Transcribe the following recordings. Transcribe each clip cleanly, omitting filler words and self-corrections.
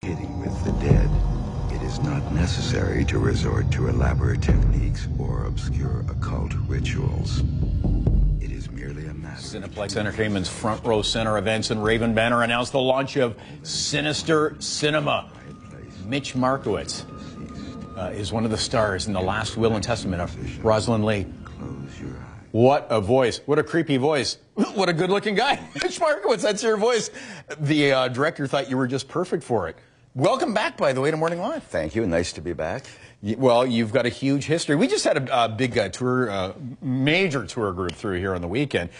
Communicating with the dead, it is not necessary to resort to elaborate techniques or obscure occult rituals. It is merely a matter Cineplex Entertainment's Front Row Center Events and Raven Banner announced the launch of Sinister Cinema. Mitch Markowitz is one of the stars in The Last Will and Testament of Rosalind, Leigh. Close your eyes. What a voice. What a creepy voice. What a good-looking guy. Mitch Markowitz, that's your voice. The director thought you were just perfect for it. Welcome back, by the way, to Morning Live. Thank you. Nice to be back. Well, you've got a huge history. We just had a big tour, major tour group through here on the weekend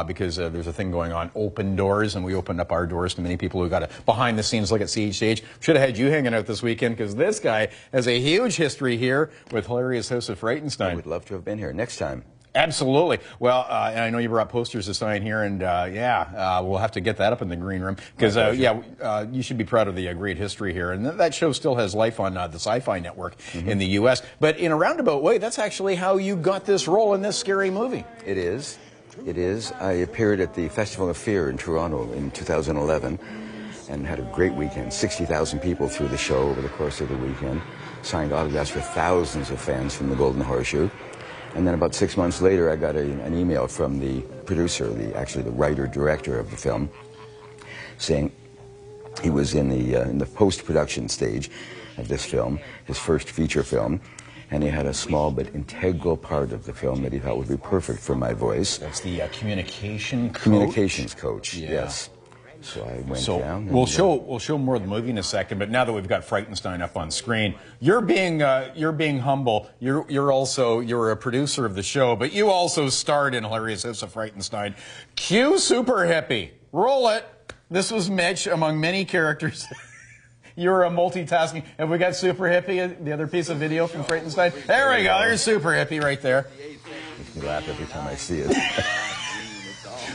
because there's a thing going on, Open Doors, and we opened up our doors to many people who got a behind-the-scenes look at CHH. Should have had you hanging out this weekend because this guy has a huge history here with Hilarious House of Frightenstein. I would love to have been here next time. Absolutely. Well, and I know you brought posters to sign here, and we'll have to get that up in the green room because you should be proud of the great history here. And that show still has life on the Sci-Fi Network in the U.S. But in a roundabout way, that's actually how you got this role in this scary movie. It is. It is. I appeared at the Festival of Fear in Toronto in 2011 and had a great weekend. 60,000 people through the show over the course of the weekend. Signed autographs for thousands of fans from the Golden Horseshoe. And then about 6 months later, I got an email from the producer, actually the writer-director of the film, saying he was in the post-production stage of this film, his first feature film, and he had a small but integral part of the film that he thought would be perfect for my voice. That's the communications coach, yes. So I went down. We'll show more of the movie in a second. But now that we've got Frightenstein up on screen, you're being humble. You're a producer of the show, but you also starred in Hilarious House of Frightenstein. Cue Super Hippie. Roll it. This was Mitch among many characters. You're a multitasking. Have we got Super Hippie, the other piece of video from Frightenstein? There we go. There's Super Hippie right there. Makes me laugh every time I see it.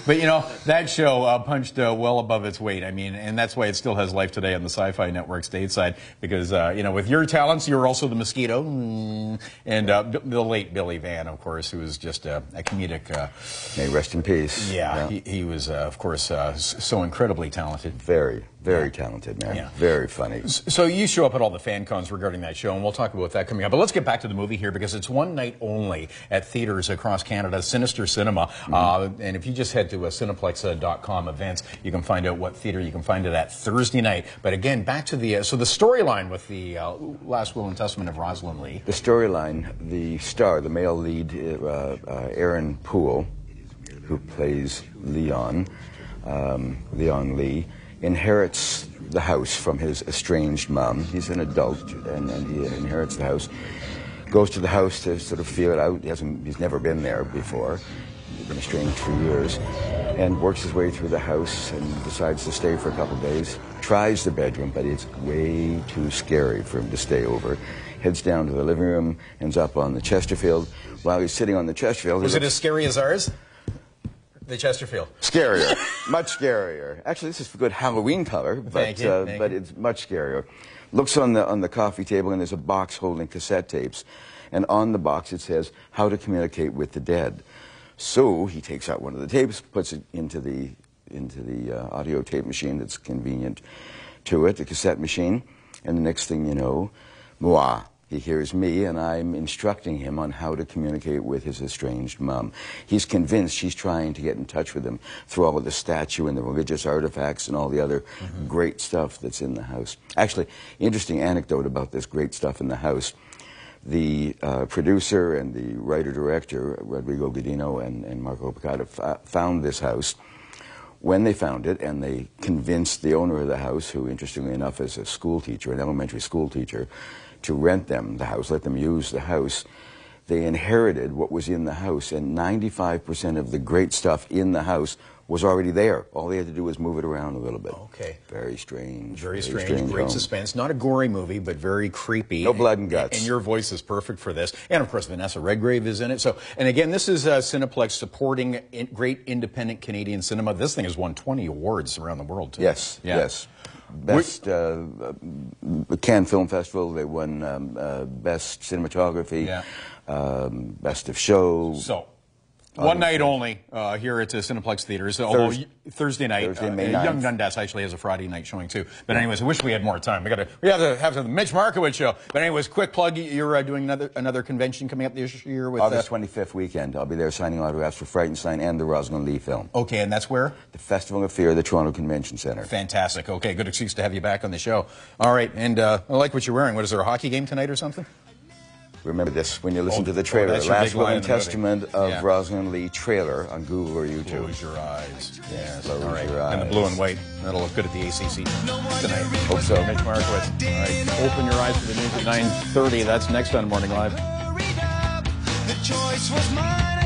But, you know, that show punched well above its weight. I mean, and that's why it still has life today on the Sci-Fi Network stateside. Because, you know, with your talents, you were also the Mosquito. And the late Billy Van, of course, who was just a comedic... May rest in peace. Yeah, he was, of course, so incredibly talented. Very talented, man. Yeah. Very funny. So you show up at all the fan cons regarding that show, and we'll talk about that coming up. But let's get back to the movie here, because it's one night only at theaters across Canada, Sinister Cinema. And if you just head to Cineplex.com events, you can find out what theater you can find it at Thursday night. But again, back to the so the storyline with the Last Will and Testament of Rosalind, Leigh. The storyline, the star, the male lead, Aaron Poole, who plays Leon Leigh, inherits the house from his estranged mom. He's an adult, and he inherits the house. Goes to the house to sort of feel it out. He's never been there before. He's been estranged for years, and works his way through the house and decides to stay for a couple of days. Tries the bedroom, but it's way too scary for him to stay over. Heads down to the living room, ends up on the Chesterfield. While he's sitting on the Chesterfield... Was it as scary as ours? The Chesterfield. Scarier. Much scarier. Actually, this is for good Halloween color, but it's much scarier. Looks on the coffee table, and there's a box holding cassette tapes. And on the box it says, "How to Communicate with the Dead." So he takes out one of the tapes, puts it into the audio tape machine that's convenient to it, the cassette machine. And the next thing you know, moi. He hears me, and I'm instructing him on how to communicate with his estranged mom. He's convinced she's trying to get in touch with him through all of the statue and the religious artifacts and all the other great stuff that's in the house. Actually, interesting anecdote about this great stuff in the house. The producer and the writer-director, Rodrigo Godino and Marco Piccato, found this house. When they found it, and they convinced the owner of the house, who interestingly enough is a school teacher, an elementary school teacher, to rent them the house, let them use the house, they inherited what was in the house, and 95% of the great stuff in the house was already there. All they had to do was move it around a little bit. Okay. Very strange. Very strange. Great suspense. Not a gory movie, but very creepy. No blood and guts. And your voice is perfect for this. And, of course, Vanessa Redgrave is in it. So, and again, this is Cineplex supporting great independent Canadian cinema. This thing has won 20 awards around the world, too. Yes, yes. Best Cannes Film Festival, they won Best Cinematography, Best of Show. So, One night only here at Cineplex Theaters. Although Thursday night, May 9th. Young Dundas actually has a Friday night showing too. But anyways, I wish we had more time. We have the Mitch Markowitz show. But anyways, quick plug. You're doing another convention coming up this year with August 25th weekend. I'll be there signing autographs for Frightenstein and the Rosalind Leigh film. Okay, and that's where? The Festival of Fear, the Toronto Convention Center. Fantastic. Okay, good excuse to have you back on the show. All right, and I like what you're wearing. What is there, a hockey game tonight or something? Remember this when you listen to the trailer. Last Will and Testament of Rosalind Leigh trailer on Google or YouTube. Close your eyes. Yes. Close all right. your eyes. And the blue and white. That'll look good at the ACC tonight. Hope so. Mitch Markowitz. All right. Open your eyes for the news at 9:30. That's next on Morning Live. The choice was mine.